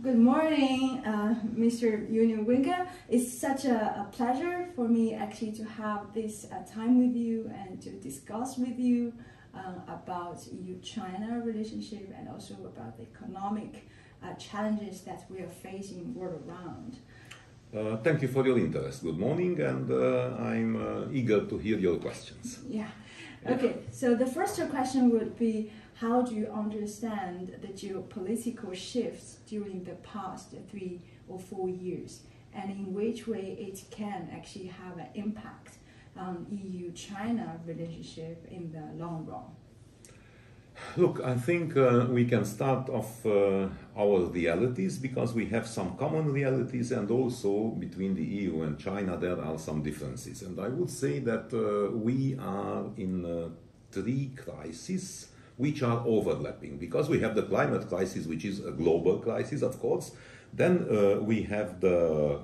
Good morning, Mr. Union Winker. It's such a pleasure for me actually to have this time with you and to discuss with you about EU-China relationship and also about the economic challenges that we are facing world around. Thank you for your interest. Good morning, and I'm eager to hear your questions. Yeah. Okay, so the first question would be, how do you understand the geopolitical shifts during the past 3 or 4 years, and in which way it can actually have an impact on EU-China relationship in the long run? Look, I think we can start off our realities, because we have some common realities, and also between the EU and China there are some differences. And I would say that we are in 3 crises which are overlapping, because we have the climate crisis, which is a global crisis, of course. Then we have the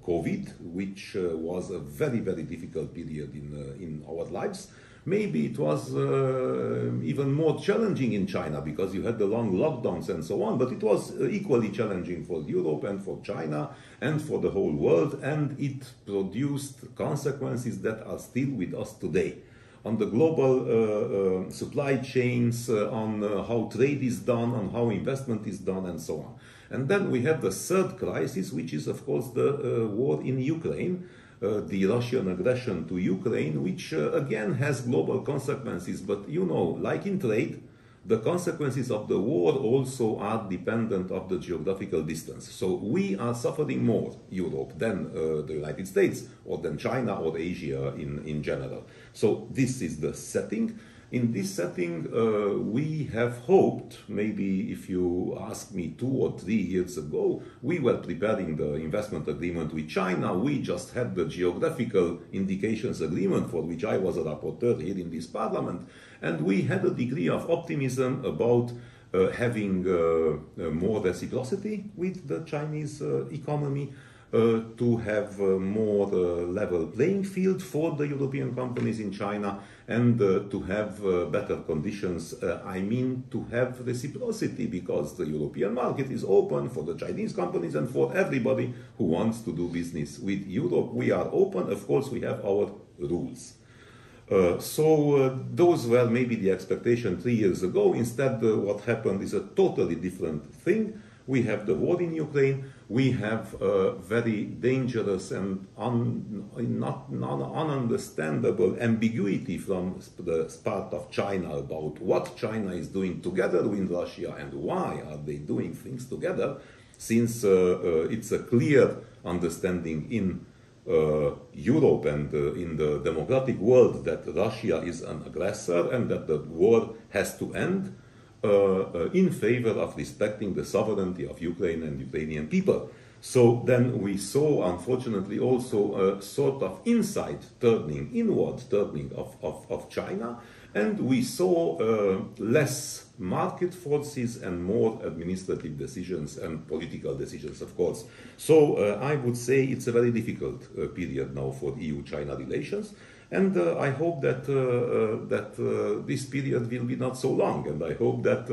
COVID, which was a very, very difficult period in our lives. Maybe it was even more challenging in China, because you had the long lockdowns and so on, but it was equally challenging for Europe and for China and for the whole world, and it produced consequences that are still with us today. On the global supply chains, on how trade is done, on how investment is done, and so on. And then we have the 3rd crisis, which is, of course, the war in Ukraine, the Russian aggression to Ukraine, which again has global consequences. But you know, like in trade, the consequences of the war also are dependent of the geographical distance. So we are suffering more, Europe, than the United States, or than China or Asia in general. So this is the setting. In this setting, we have hoped, maybe if you ask me 2 or 3 years ago, we were preparing the investment agreement with China. We just had the geographical indications agreement, for which I was a rapporteur here in this parliament. And we had a degree of optimism about having more reciprocity with the Chinese economy, to have more level playing field for the European companies in China, and to have better conditions. I mean, to have reciprocity, because the European market is open for the Chinese companies and for everybody who wants to do business with Europe. We are open. Of course, we have our rules. So those were maybe the expectation 3 years ago. Instead, what happened is a totally different thing. We have the war in Ukraine. We have very dangerous and ununderstandable ambiguity from the part of China about what China is doing together with Russia and why are they doing things together, since it's a clear understanding in Europe and in the democratic world that Russia is an aggressor and that the war has to end, in favor of respecting the sovereignty of Ukraine and Ukrainian people. So then we saw, unfortunately, also a sort of inward turning of China, and we saw less market forces and more administrative decisions and political decisions, of course. So I would say it's a very difficult period now for EU-China relations. And I hope that this period will be not so long, and I hope that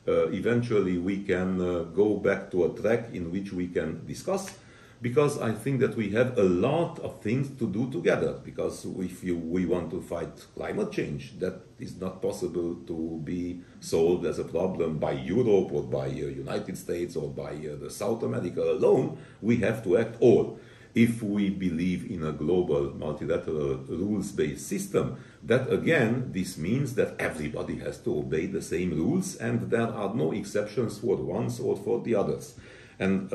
eventually we can go back to a track in which we can discuss, because I think that we have a lot of things to do together. Because if we want to fight climate change, that is not possible to be solved as a problem by Europe or by United States or by the South America alone. We have to act all. If we believe in a global multilateral rules-based system, that again, this means that everybody has to obey the same rules, and there are no exceptions for ones or for the others. And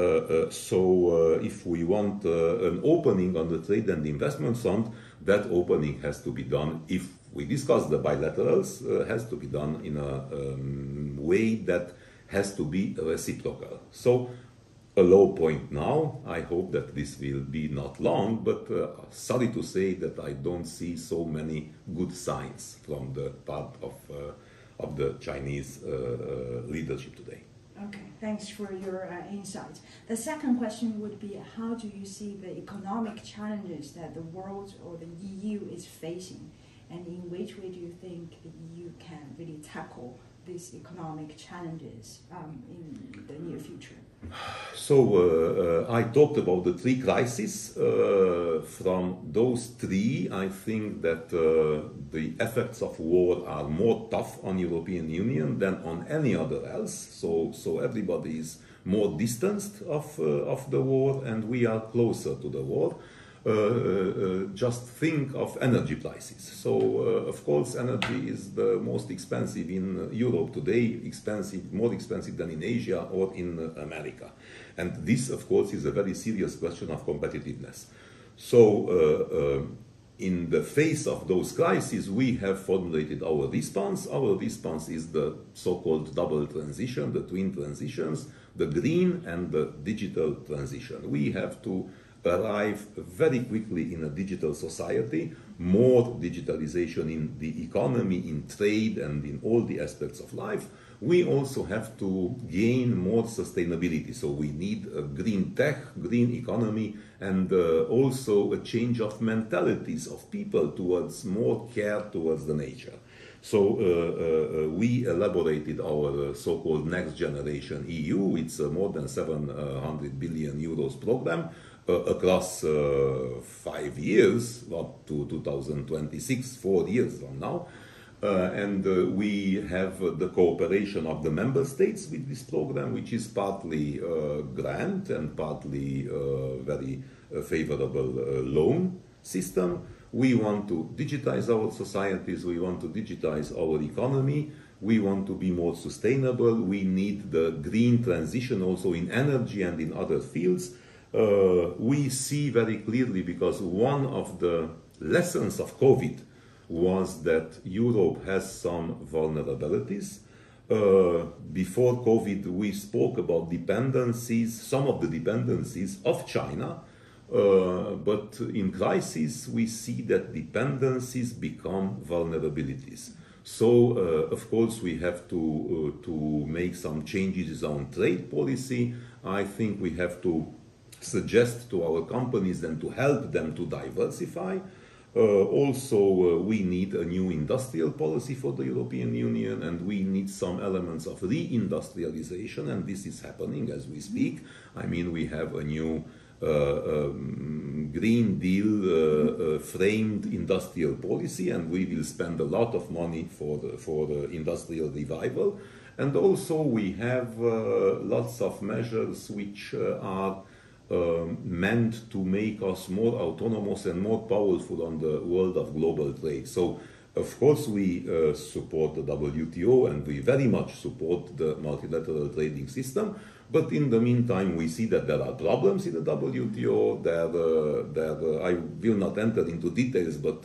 so if we want an opening on the trade and investment front, that opening has to be done, if we discuss the bilaterals, has to be done in a way that has to be reciprocal. So a low point now. I hope that this will be not long, but sorry to say that I don't see so many good signs from the part of the Chinese leadership today. Okay, thanks for your insight. The second question would be, how do you see the economic challenges that the world or the EU is facing, and in which way do you think the EU can really tackle these economic challenges in the near future? So I talked about the three crises. From those three, I think that the effects of war are more tough on European Union than on any other else. So everybody is more distanced of the war, and we are closer to the war. Just think of energy prices. So, of course, energy is the most expensive in Europe today, more expensive than in Asia or in America. And this, of course, is a very serious question of competitiveness. So, in the face of those crises, we have formulated our response. Our response is the so-called double transition, the twin transitions, the green and the digital transition. We have to arrive very quickly in a digital society, more digitalization in the economy, in trade, and in all the aspects of life. We also have to gain more sustainability. So we need a green tech, green economy, and also a change of mentalities of people towards more care towards the nature. So we elaborated our so-called next generation EU. It's a more than 700 billion euros program across 5 years, up to 2026, 4 years from now. And we have the cooperation of the member states with this program, which is partly grant and partly very favorable loan system. We want to digitize our societies, we want to digitize our economy, we want to be more sustainable, we need the green transition also in energy and in other fields. We see very clearly, because one of the lessons of COVID was that Europe has some vulnerabilities. Before COVID, we spoke about dependencies, some of the dependencies of China, but in crisis, we see that dependencies become vulnerabilities. So, of course, we have to make some changes on trade policy. I think we have to suggest to our companies and to help them to diversify. Also, we need a new industrial policy for the European Union, and we need some elements of reindustrialization, and this is happening as we speak. I mean, we have a new Green Deal framed industrial policy, and we will spend a lot of money for the industrial revival. And also we have lots of measures which are meant to make us more autonomous and more powerful on the world of global trade. So, of course, we support the WTO, and we very much support the multilateral trading system. But in the meantime, we see that there are problems in the WTO. I will not enter into details, but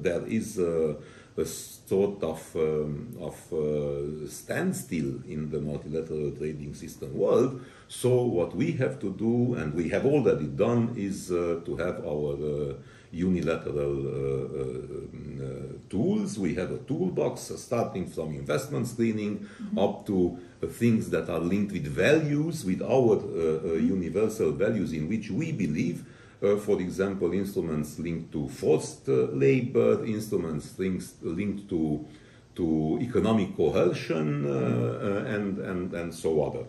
there is a sort of standstill in the multilateral trading system world. So what we have to do, and we have already done, is to have our unilateral tools. We have a toolbox starting from investment screening up to things that are linked with values, with our universal values in which we believe. For example, instruments linked to forced labor, instruments linked to economic coercion, and so on.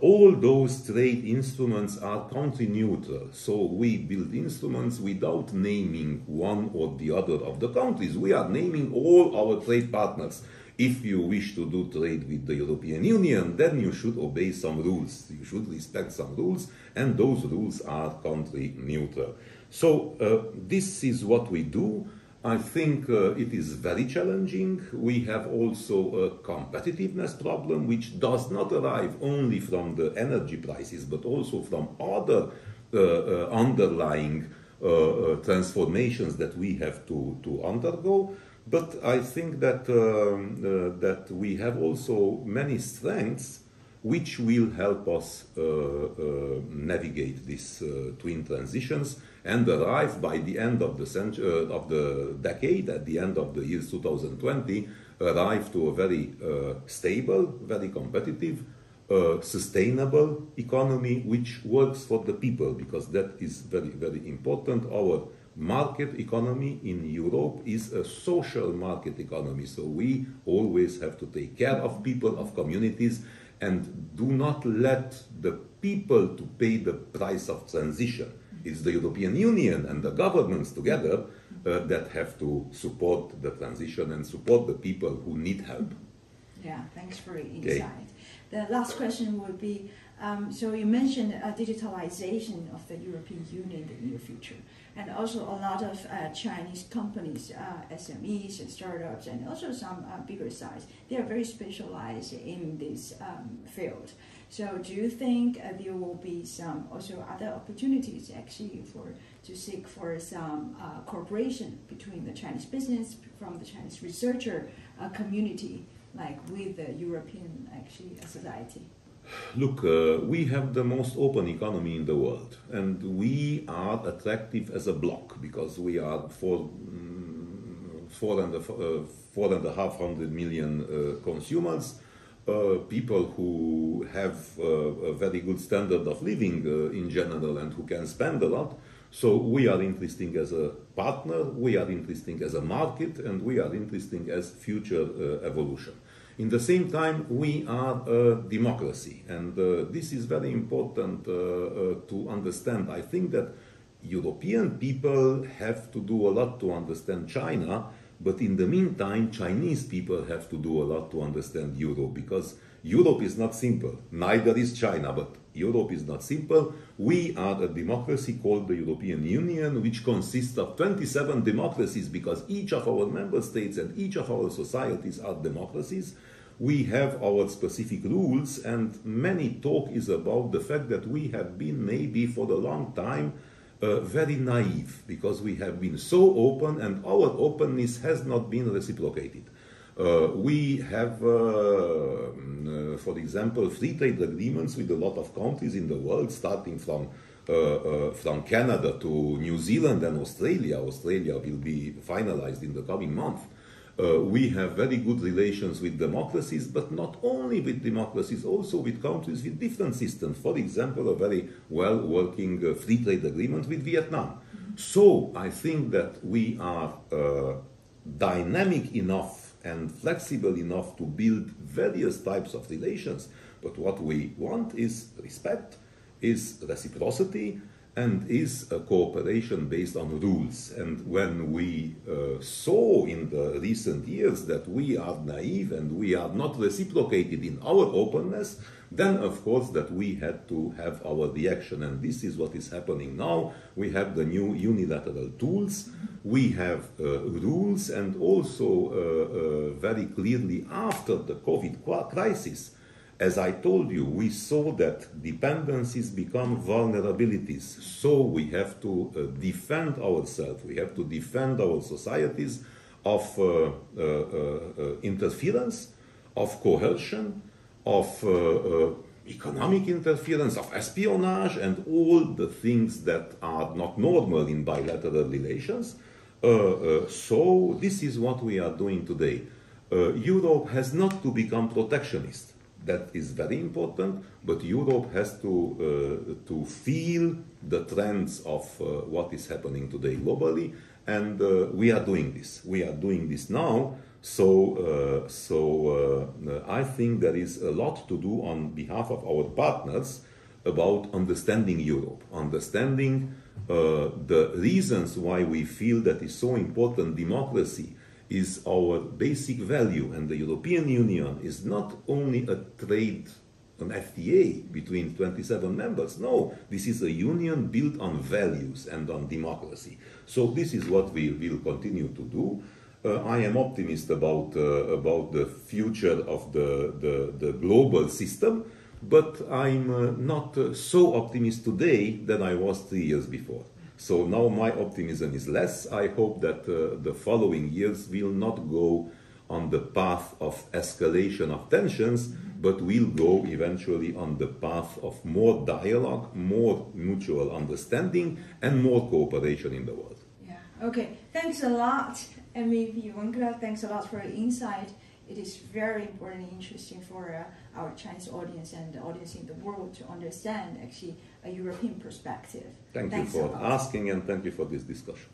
All those trade instruments are country neutral, so we build instruments without naming one or the other of the countries. We are naming all our trade partners. If you wish to do trade with the European Union, then you should obey some rules. You should respect some rules, and those rules are country neutral. So this is what we do. I think it is very challenging. We have also a competitiveness problem, which does not arrive only from the energy prices, but also from other underlying transformations that we have to undergo. But I think that that we have also many strengths which will help us navigate these twin transitions and arrive by the end of the decade, at the end of the year 2020, arrive to a very stable, very competitive, sustainable economy which works for the people, because that is very, very important. Our market economy in Europe is a social market economy. So we always have to take care of people, of communities, and do not let the people to pay the price of transition. It's the European Union and the governments together that have to support the transition and support the people who need help. Yeah, thanks for your insight. The last question would be, so you mentioned digitalization of the European Union in the near future, and also a lot of Chinese companies, SMEs and startups, and also some bigger size, they are very specialized in this field. So do you think there will be some also other opportunities actually to seek for some cooperation between the Chinese business, from the Chinese researcher community, like with the European actually society? Look, we have the most open economy in the world, and we are attractive as a bloc because we are 4.5 million consumers, people who have a very good standard of living in general and who can spend a lot. So we are interesting as a partner, we are interesting as a market, and we are interesting as future evolution. In the same time, we are a democracy, and this is very important to understand. I think that European people have to do a lot to understand China, but in the meantime, Chinese people have to do a lot to understand Europe, because Europe is not simple. Neither is China, but Europe is not simple. We are a democracy called the European Union, which consists of 27 democracies, because each of our member states and each of our societies are democracies. We have our specific rules, and many talk is about the fact that we have been maybe for a long time very naive, because we have been so open and our openness has not been reciprocated. We have, for example, free trade agreements with a lot of countries in the world, starting from Canada to New Zealand and Australia. Australia will be finalized in the coming month. We have very good relations with democracies, but not only with democracies, also with countries with different systems. For example, a very well-working free trade agreement with Vietnam. So I think that we are dynamic enough and flexible enough to build various types of relations. But what we want is respect, is reciprocity, and is a cooperation based on rules. And when we saw in the recent years that we are naive and we are not reciprocated in our openness, then of course that we had to have our reaction. And this is what is happening now. We have the new unilateral tools, we have rules, and also very clearly after the COVID crisis, as I told you, we saw that dependencies become vulnerabilities. So we have to defend ourselves, we have to defend our societies of interference, of coercion, of economic interference, of espionage, and all the things that are not normal in bilateral relations. So this is what we are doing today. Europe has not to become protectionist. That is very important, but Europe has to feel the trends of what is happening today globally, and we are doing this. We are doing this now. So I think there is a lot to do on behalf of our partners about understanding Europe, understanding the reasons why we feel that it's so important democracy is our basic value, and the European Union is not only a trade, an FTA between 27 members. No, this is a union built on values and on democracy. So this is what we will continue to do. I am optimist about the future of the global system, but I'm not so optimistic today than I was 3 years before. So now my optimism is less. I hope that the following years will not go on the path of escalation of tensions, but will go eventually on the path of more dialogue, more mutual understanding, and more cooperation in the world. Yeah, okay. Thanks a lot, MEP Wenke. Thanks a lot for your insight. It is very important and interesting for our Chinese audience and the audience in the world to understand actually a European perspective. Thanks you for asking, and thank you for this discussion.